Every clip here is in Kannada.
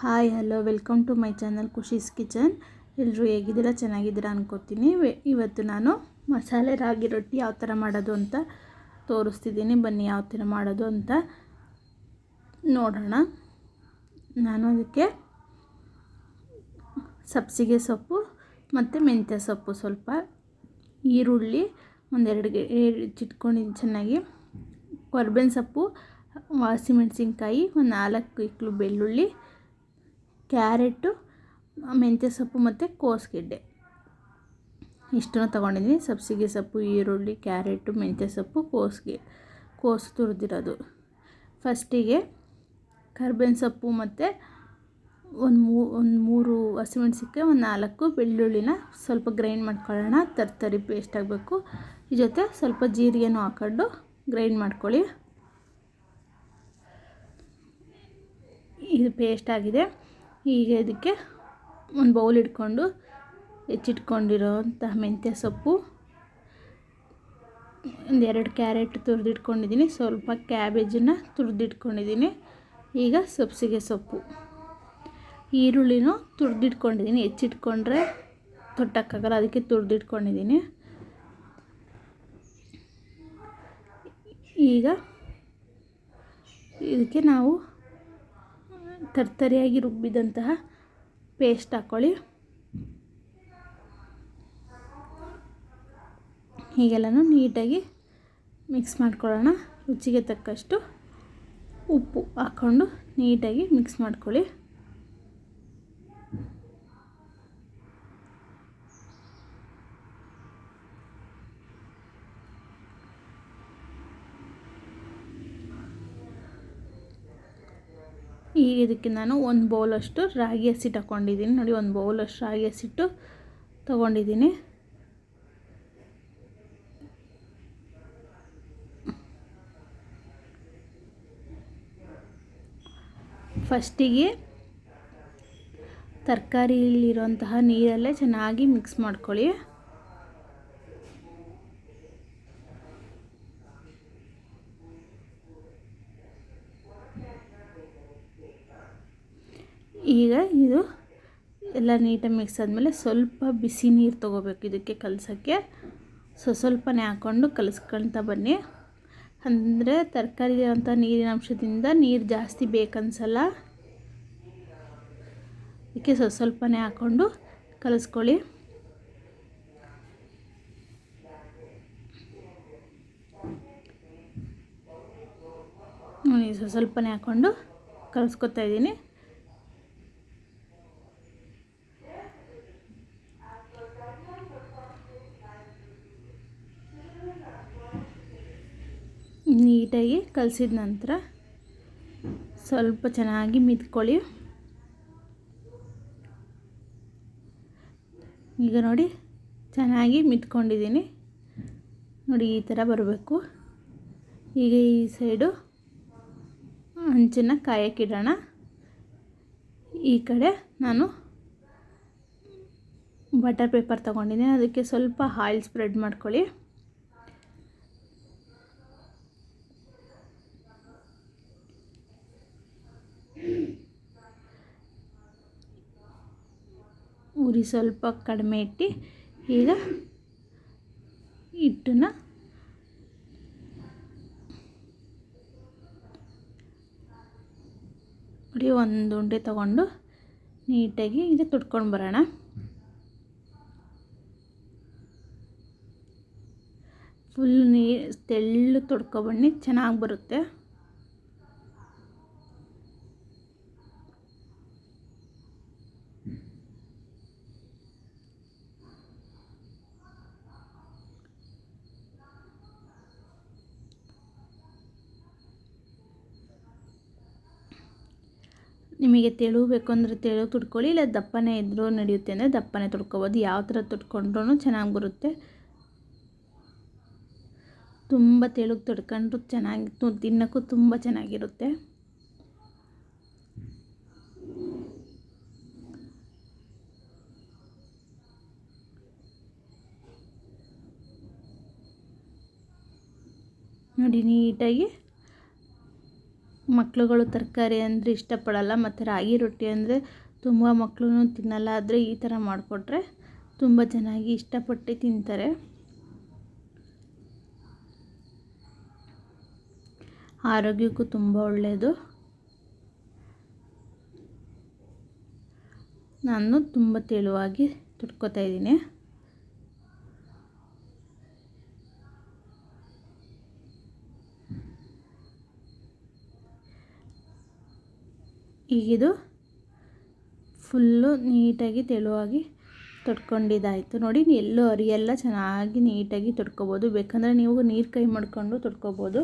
Hi hello welcome to my channel Khushi's kitchen. ಎಲ್ಲರೂ ಹೇಗಿದ್ದೀರಾ? ಚೆನ್ನಾಗಿದ್ದೀರಾ ಅನ್ಕೋತೀನಿ. ಇವತ್ತು ನಾನು ಮಸಾಲೆ ರಾಗಿ ರೊಟ್ಟಿ ಯಾವ ಥರ ಮಾಡೋದು ಅಂತ ತೋರಿಸ್ತಿದ್ದೀನಿ. ಬನ್ನಿ ಯಾವ ಥರ ಮಾಡೋದು ಅಂತ ನೋಡೋಣ. ನಾನು ಅದಕ್ಕೆ ಸಬ್ಸಿಗೆ ಸೊಪ್ಪು ಮತ್ತು ಮೆಂತ್ಯ ಸೊಪ್ಪು, ಸ್ವಲ್ಪ ಈರುಳ್ಳಿ ಒಂದೆರಡು ಹೆಚ್ಚಿಟ್ಕೊಂಡಿದ್ದು ಚೆನ್ನಾಗಿ, ಕೊರ್ಬೇವಿನ ಸೊಪ್ಪು, ಹಸಿಮೆಣಸಿನ್ಕಾಯಿ, ಒಂದು 4 ಇಕ್ಳು ಬೆಳ್ಳುಳ್ಳಿ, ಕ್ಯಾರೆಟು, ಮೆಂತ್ಯ ಸೊಪ್ಪು ಮತ್ತು ಕೋಸಗೆಡ್ಡೆ ಇಷ್ಟನ್ನು ತೊಗೊಂಡಿದ್ದೀನಿ. ಸಬ್ಸಿಗೆ ಸೊಪ್ಪು, ಈರುಳ್ಳಿ, ಕ್ಯಾರೆಟು, ಮೆಂತ್ಯ ಸೊಪ್ಪು, ಕೋಸು ತುರಿದಿರೋದು. ಫಸ್ಟಿಗೆ ಕರ್ಬೇವಿನ ಸೊಪ್ಪು ಮತ್ತು ಒಂದು 3 ಹಸಿಮೆಣಸಿನ್ಕಾಯಿ, ಒಂದು 4 ಬೆಳ್ಳುಳ್ಳಿನ ಸ್ವಲ್ಪ ಗ್ರೈಂಡ್ ಮಾಡ್ಕೊಳ್ಳೋಣ. ತರಿ ಪೇಸ್ಟ್ ಆಗಬೇಕು. ಈ ಜೊತೆ ಸ್ವಲ್ಪ ಜೀರಿಗೆನೂ ಹಾಕ್ಕೊಂಡು ಗ್ರೈಂಡ್ ಮಾಡ್ಕೊಳ್ಳಿ. ಇದು ಪೇಸ್ಟ್ ಆಗಿದೆ. ಈಗ ಇದಕ್ಕೆ ಒಂದು ಬೌಲ್ ಇಟ್ಕೊಂಡು ಹೆಚ್ಚಿಟ್ಕೊಂಡಿರೋಂತಹ ಮೆಂತ್ಯ ಸೊಪ್ಪು, 2 ಕ್ಯಾರೆಟ್ ತುರಿದಿಟ್ಕೊಂಡಿದ್ದೀನಿ, ಸ್ವಲ್ಪ ಕ್ಯಾಬೇಜನ್ನು ತುರಿದಿಟ್ಕೊಂಡಿದ್ದೀನಿ. ಈಗ ಸಬ್ಸಿಗೆ ಸೊಪ್ಪು, ಈರುಳ್ಳಿನೂ ತುರಿದಿಟ್ಕೊಂಡಿದ್ದೀನಿ. ಹೆಚ್ಚಿಟ್ಕೊಂಡ್ರೆ ತೊಟ್ಟಕ್ಕಾಗಲ್ಲ, ಅದಕ್ಕೆ ತುರಿದಿಟ್ಕೊಂಡಿದ್ದೀನಿ. ಈಗ ಇದಕ್ಕೆ ನಾವು ತರ್ತರಿಯಾಗಿ ರುಬ್ಬಿದಂತಹ ಪೇಸ್ಟ್ ಹಾಕ್ಕೊಳ್ಳಿ. ಹೀಗೆಲ್ಲನೂ ನೀಟಾಗಿ ಮಿಕ್ಸ್ ಮಾಡ್ಕೊಳ್ಳೋಣ. ರುಚಿಗೆ ತಕ್ಕಷ್ಟು ಉಪ್ಪು ಹಾಕ್ಕೊಂಡು ನೀಟಾಗಿ ಮಿಕ್ಸ್ ಮಾಡ್ಕೊಳ್ಳಿ. ಈಗ ಇದಕ್ಕೆ ನಾನು ಒಂದು ಬೌಲಷ್ಟು ರಾಗಿ ಹಸಿಟ್ಟು ಹಾಕ್ಕೊಂಡಿದ್ದೀನಿ. ನೋಡಿ, ಒಂದು ಬೌಲಷ್ಟು ರಾಗಿ ಹಸಿಟ್ಟು ತೊಗೊಂಡಿದ್ದೀನಿ. ಫಸ್ಟಿಗೆ ತರಕಾರಿಲಿರೋಂತಹ ನೀರಲ್ಲೇ ಚೆನ್ನಾಗಿ ಮಿಕ್ಸ್ ಮಾಡ್ಕೊಳ್ಳಿ. ಈಗ ಇದು ಎಲ್ಲ ನೀಟಾಗಿ ಮಿಕ್ಸ್ ಆದಮೇಲೆ ಸ್ವಲ್ಪ ಬಿಸಿ ನೀರು ತೊಗೋಬೇಕು. ಇದಕ್ಕೆ ಕಲಸೋಕ್ಕೆ ಸ್ವಲ್ಪನೇ ಹಾಕ್ಕೊಂಡು ಕಲಿಸ್ಕೊಳ್ತಾ ಬನ್ನಿ. ಅಂದರೆ ತರಕಾರಿ ಅಂತ ನೀರಿನ ಅಂಶದಿಂದ ನೀರು ಜಾಸ್ತಿ ಬೇಕನ್ಸಲ್ಲ, ಅದಕ್ಕೆ ಸ್ವಲ್ಪನೇ ಹಾಕ್ಕೊಂಡು ಕಲಿಸ್ಕೊಳ್ಳಿ. ಸ್ವಲ್ಪನೇ ಹಾಕ್ಕೊಂಡು ಕಲಿಸ್ಕೊತಾ ಇದ್ದೀನಿ. ನೀಟಾಗಿ ಕಲಸಿದ ನಂತರ ಸ್ವಲ್ಪ ಚೆನ್ನಾಗಿ ಮಿದ್ಕೊಳ್ಳಿ. ಈಗ ನೋಡಿ, ಚೆನ್ನಾಗಿ ಮಿದ್ಕೊಂಡಿದ್ದೀನಿ. ನೋಡಿ, ಈ ಥರ ಬರಬೇಕು. ಈಗ ಈ ಸೈಡು ಹಂಚನ್ನು ಕಾಯಕ್ಕಿಡೋಣ. ಈ ಕಡೆ ನಾನು ಬಟರ್ ಪೇಪರ್ ತೊಗೊಂಡಿದ್ದೀನಿ, ಅದಕ್ಕೆ ಸ್ವಲ್ಪ ಆಯಿಲ್ ಸ್ಪ್ರೆಡ್ ಮಾಡ್ಕೊಳ್ಳಿ. ಉರಿ ಸ್ವಲ್ಪ ಕಡಿಮೆ ಇಟ್ಟು ಈಗ ಹಿಟ್ಟನ್ನು ನೋಡಿ, ಒಂದು ಉಂಡೆ ತಗೊಂಡು ನೀಟಾಗಿ ಈಗ ತುಡ್ಕೊಂಡು ಬರೋಣ. ಫುಲ್ ತೆಳ್ಳು ತುಡ್ಕೊಬನ್ನಿ, ಚೆನ್ನಾಗಿ ಬರುತ್ತೆ. ನಿಮಗೆ ತೆಳು ಬೇಕು ಅಂದರೆ ತೆಳು ತುಡ್ಕೊಳ್ಳಿ, ಇಲ್ಲ ದಪ್ಪನೇ ಇದ್ದರೂ ನಡೆಯುತ್ತೆ ಅಂದರೆ ದಪ್ಪನೇ ತುಡ್ಕೊಬೋದು. ಯಾವ ಥರ ತುಡ್ಕೊಂಡ್ರೂ ಚೆನ್ನಾಗಿ ಬರುತ್ತೆ. ತುಂಬ ತೆಳುಗೆ ತುಡ್ಕೊಂಡ್ರು ಚೆನ್ನಾಗಿ ತಿನ್ನೋಕ್ಕೂ ತುಂಬ ಚೆನ್ನಾಗಿರುತ್ತೆ. ನೋಡಿ, ನೀಟಾಗಿ ಮಕ್ಕಳುಗಳು ತರಕಾರಿ ಅಂದರೆ ಇಷ್ಟಪಡಲ್ಲ, ಮತ್ತು ರಾಗಿ ರೊಟ್ಟಿ ಅಂದರೆ ತುಂಬ ಮಕ್ಕಳು ತಿನ್ನಲ್ಲ. ಆದರೆ ಈ ಥರ ಮಾಡಿಕೊಟ್ರೆ ತುಂಬ ಚೆನ್ನಾಗಿ ಇಷ್ಟಪಟ್ಟು ತಿಂತಾರೆ. ಆರೋಗ್ಯಕ್ಕೂ ತುಂಬ ಒಳ್ಳೆಯದು. ನಾನು ತುಂಬ ತೆಳುವಾಗಿ ತುರ್ಕೋತಾ ಇದ್ದೀನಿ. ಈಗಿದು ಫುಲ್ಲು ನೀಟಾಗಿ ತೆಳುವಾಗಿ ತೊಟ್ಕೊಂಡಿದ್ದಾಯಿತು ನೋಡಿ. ಎಲ್ಲೂ ಅರಿಯೆಲ್ಲ ಚೆನ್ನಾಗಿ ನೀಟಾಗಿ ತೊಟ್ಕೊಬೋದು. ಬೇಕಂದರೆ ನೀವು ನೀರು ಕೈ ಮಾಡ್ಕೊಂಡು ತೊಟ್ಕೊಬೋದು.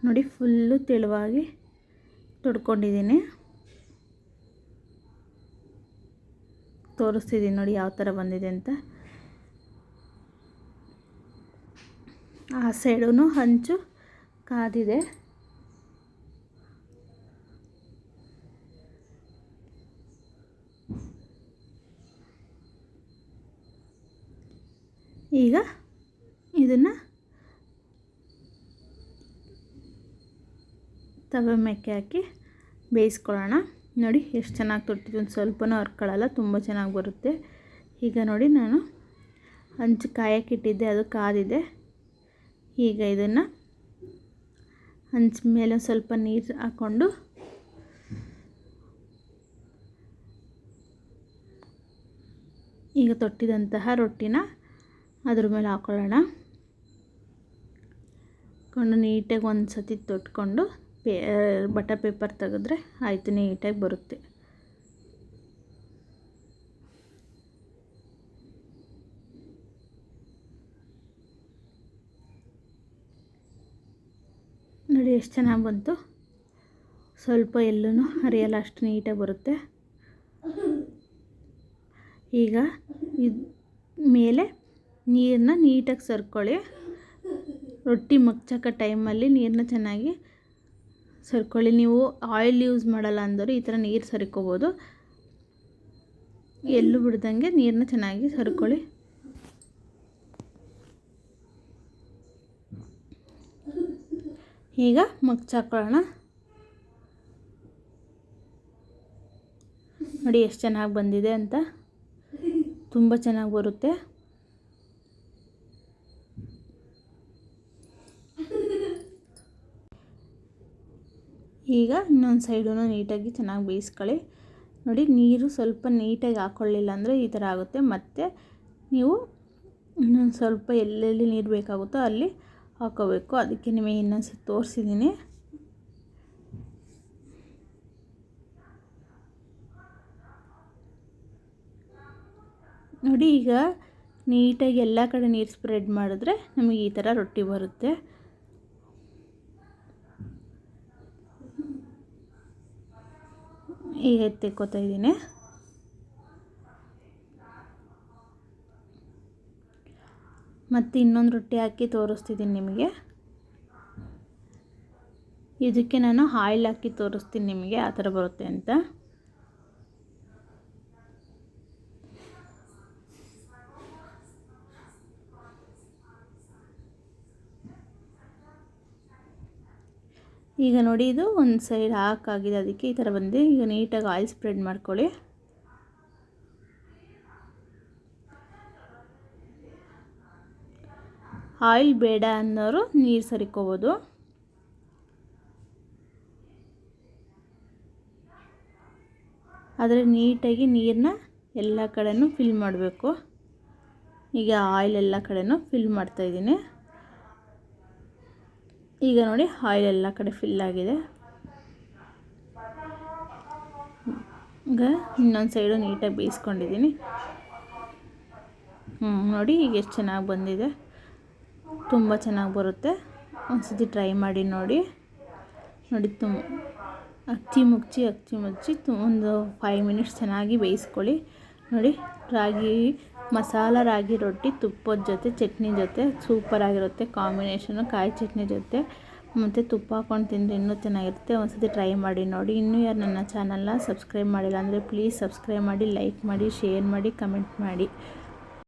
ನೋಡಿ ಫುಲ್ಲು ತೆಳುವಾಗಿ ತೊಡ್ಕೊಂಡಿದ್ದೀನಿ. ತೋರಿಸ್ತಿದ್ದೀನಿ ನೋಡಿ ಯಾವ ಥರ ಬಂದಿದೆ ಅಂತ. ಆ ಸೈಡೂ ಹಂಚು ಕಾದಿದೆ. ಈಗ ಇದನ್ನು ತವೆ ಮೇಕೆ ಹಾಕಿ ಬೇಯಿಸ್ಕೊಳ್ಳೋಣ. ನೋಡಿ ಎಷ್ಟು ಚೆನ್ನಾಗಿ ತೊಟ್ಟಿದ್ದು, ಒಂದು ಸ್ವಲ್ಪನೂ ಹರ್ಕೊಳ್ಳಲ್ಲ, ತುಂಬ ಚೆನ್ನಾಗಿ ಬರುತ್ತೆ. ಈಗ ನೋಡಿ ನಾನು ಹಂಚು ಕಾಯಕ್ಕಿಟ್ಟಿದ್ದೆ, ಅದು ಕಾದಿದೆ. ಈಗ ಇದನ್ನು ಹಂಚು ಮೇಲೆ ಸ್ವಲ್ಪ ನೀರು ಹಾಕ್ಕೊಂಡು ಈಗ ತೊಟ್ಟಿದಂತಹ ರೊಟ್ಟಿನ ಅದ್ರ ಮೇಲೆ ಹಾಕ್ಕೊಳ್ಳೋಣ. ಕೊಂಡು ನೀಟಾಗಿ ಒಂದು ಸತಿ ತೊಟ್ಕೊಂಡು ಬಟರ್ ಪೇಪರ್ ತೆಗೆದ್ರೆ ಆಯಿತು, ನೀಟಾಗಿ ಬರುತ್ತೆ. ನೋಡಿ ಎಷ್ಟು ಚೆನ್ನಾಗಿ ಬಂತು. ಸ್ವಲ್ಪ ಎಲ್ಲೂ ಹರಿಯಲ್ಲ, ಅಷ್ಟು ನೀಟಾಗಿ ಬರುತ್ತೆ. ಈಗ ಇದು ಮೇಲೆ ನೀರನ್ನ ನೀಟಾಗಿ ಸರ್ಕೊಳ್ಳಿ. ರೊಟ್ಟಿ ಮಗ್ಚಕ್ಕ ಟೈಮಲ್ಲಿ ನೀರನ್ನ ಚೆನ್ನಾಗಿ ಸರ್ಕೊಳ್ಳಿ. ನೀವು ಆಯಿಲ್ ಯೂಸ್ ಮಾಡಲ್ಲ ಅಂದರು ಈ ಥರ ನೀರು ಸರ್ಕೋಬೋದು. ಎಲ್ಲೂ ಬಿಡ್ದಂಗೆ ನೀರನ್ನ ಚೆನ್ನಾಗಿ ಸರ್ಕೊಳ್ಳಿ. ಈಗ ಮಗ್ಚಾಕೊಳ್ಳೋಣ. ನೋಡಿ ಎಷ್ಟು ಚೆನ್ನಾಗಿ ಬಂದಿದೆ ಅಂತ, ತುಂಬ ಚೆನ್ನಾಗಿ ಬರುತ್ತೆ. ಈಗ ಇನ್ನೊಂದು ಸೈಡೂ ನೀಟಾಗಿ ಚೆನ್ನಾಗಿ ಬೇಯಿಸ್ಕೊಳ್ಳಿ. ನೋಡಿ ನೀರು ಸ್ವಲ್ಪ ನೀಟಾಗಿ ಹಾಕ್ಕೊಳ್ಳಿಲ್ಲ ಅಂದರೆ ಈ ಥರ ಆಗುತ್ತೆ. ಮತ್ತು ನೀವು ಇನ್ನೊಂದು ಸ್ವಲ್ಪ ಎಲ್ಲೆಲ್ಲಿ ನೀರು ಬೇಕಾಗುತ್ತೋ ಅಲ್ಲಿ ಹಾಕೋಬೇಕು. ಅದಕ್ಕೆ ನಿಮಗೆ ಇನ್ನೊಂದು ಸ್ವಲ್ಪ ತೋರಿಸಿದ್ದೀನಿ. ನೋಡಿ ಈಗ ನೀಟಾಗಿ ಎಲ್ಲ ಕಡೆ ನೀರು ಸ್ಪ್ರೆಡ್ ಮಾಡಿದ್ರೆ ನಮಗೆ ಈ ಥರ ರೊಟ್ಟಿ ಬರುತ್ತೆ. ಈಗ ತೆಕ್ಕೋತಾ ಇದ್ದೀನಿ. ಮತ್ತು ಇನ್ನೊಂದು ರೊಟ್ಟಿ ಹಾಕಿ ತೋರಿಸ್ತಿದ್ದೀನಿ ನಿಮಗೆ. ಇದಕ್ಕೆ ನಾನು ಆಯಿಲ್ ಹಾಕಿ ತೋರಿಸ್ತೀನಿ ನಿಮಗೆ ಆ ಥರ ಬರುತ್ತೆ ಅಂತ. ಈಗ ನೋಡಿ ಇದು ಒಂದು ಸೈಡ್ ಹಾಕಾಗಿದೆ, ಅದಕ್ಕೆ ಈ ಥರ ಬಂದಿದೆ. ಈಗ ನೀಟಾಗಿ ಆಯಿಲ್ ಸ್ಪ್ರೆಡ್ ಮಾಡ್ಕೊಳ್ಳಿ. ಆಯಿಲ್ ಬೇಡ ಅನ್ನೋರು ನೀರು ಸರಿಕೋಬೋದು. ಆದರೆ ನೀಟಾಗಿ ನೀರನ್ನ ಎಲ್ಲ ಕಡೆನೂ ಫಿಲ್ ಮಾಡಬೇಕು. ಈಗ ಆಯಿಲ್ ಎಲ್ಲ ಕಡೆನೂ ಫಿಲ್ ಮಾಡ್ತಾಯಿದ್ದೀನಿ. ಈಗ ನೋಡಿ ಆಯಿಲ್ ಎಲ್ಲ ಕಡೆ ಫಿಲ್ ಆಗಿದೆ. ಈಗ ಇನ್ನೊಂದು ಸೈಡು ನೀಟಾಗಿ ಬೇಯಿಸ್ಕೊಂಡಿದ್ದೀನಿ. ನೋಡಿ ಈಗ ಎಷ್ಟು ಚೆನ್ನಾಗಿ ಬಂದಿದೆ, ತುಂಬ ಚೆನ್ನಾಗಿ ಬರುತ್ತೆ. ಒಂದು ಸತಿ ಟ್ರೈ ಮಾಡಿ ನೋಡಿ. ನೋಡಿ ಅಚ್ಚಿ ಮುಚ್ಚಿ ಒಂದು 5 ಮಿನಿಟ್ಸ್ ಚೆನ್ನಾಗಿ ಬೇಯಿಸ್ಕೊಳ್ಳಿ. ನೋಡಿ ರಾಗಿ ಮಸಾಲ ರಾಗಿ ರೊಟ್ಟಿ ತುಪ್ಪದ ಜೊತೆ ಚಟ್ನಿ ಜೊತೆ ಸೂಪರಾಗಿರುತ್ತೆ ಕಾಂಬಿನೇಷನು. ಕಾಯಿ ಚಟ್ನಿ ಜೊತೆ ಮತ್ತು ತುಪ್ಪ ಹಾಕ್ಕೊಂಡು ತಿಂದರೆ ಇನ್ನೂ ಚೆನ್ನಾಗಿರುತ್ತೆ. ಒಂದ್ಸತಿ ಟ್ರೈ ಮಾಡಿ ನೋಡಿ. ಇನ್ನೂ ಯಾರು ನನ್ನ ಚಾನಲ್ನ ಸಬ್ಸ್ಕ್ರೈಬ್ ಮಾಡಿಲ್ಲ ಅಂದರೆ ಪ್ಲೀಸ್ ಸಬ್ಸ್ಕ್ರೈಬ್ ಮಾಡಿ, ಲೈಕ್ ಮಾಡಿ, ಶೇರ್ ಮಾಡಿ, ಕಮೆಂಟ್ ಮಾಡಿ.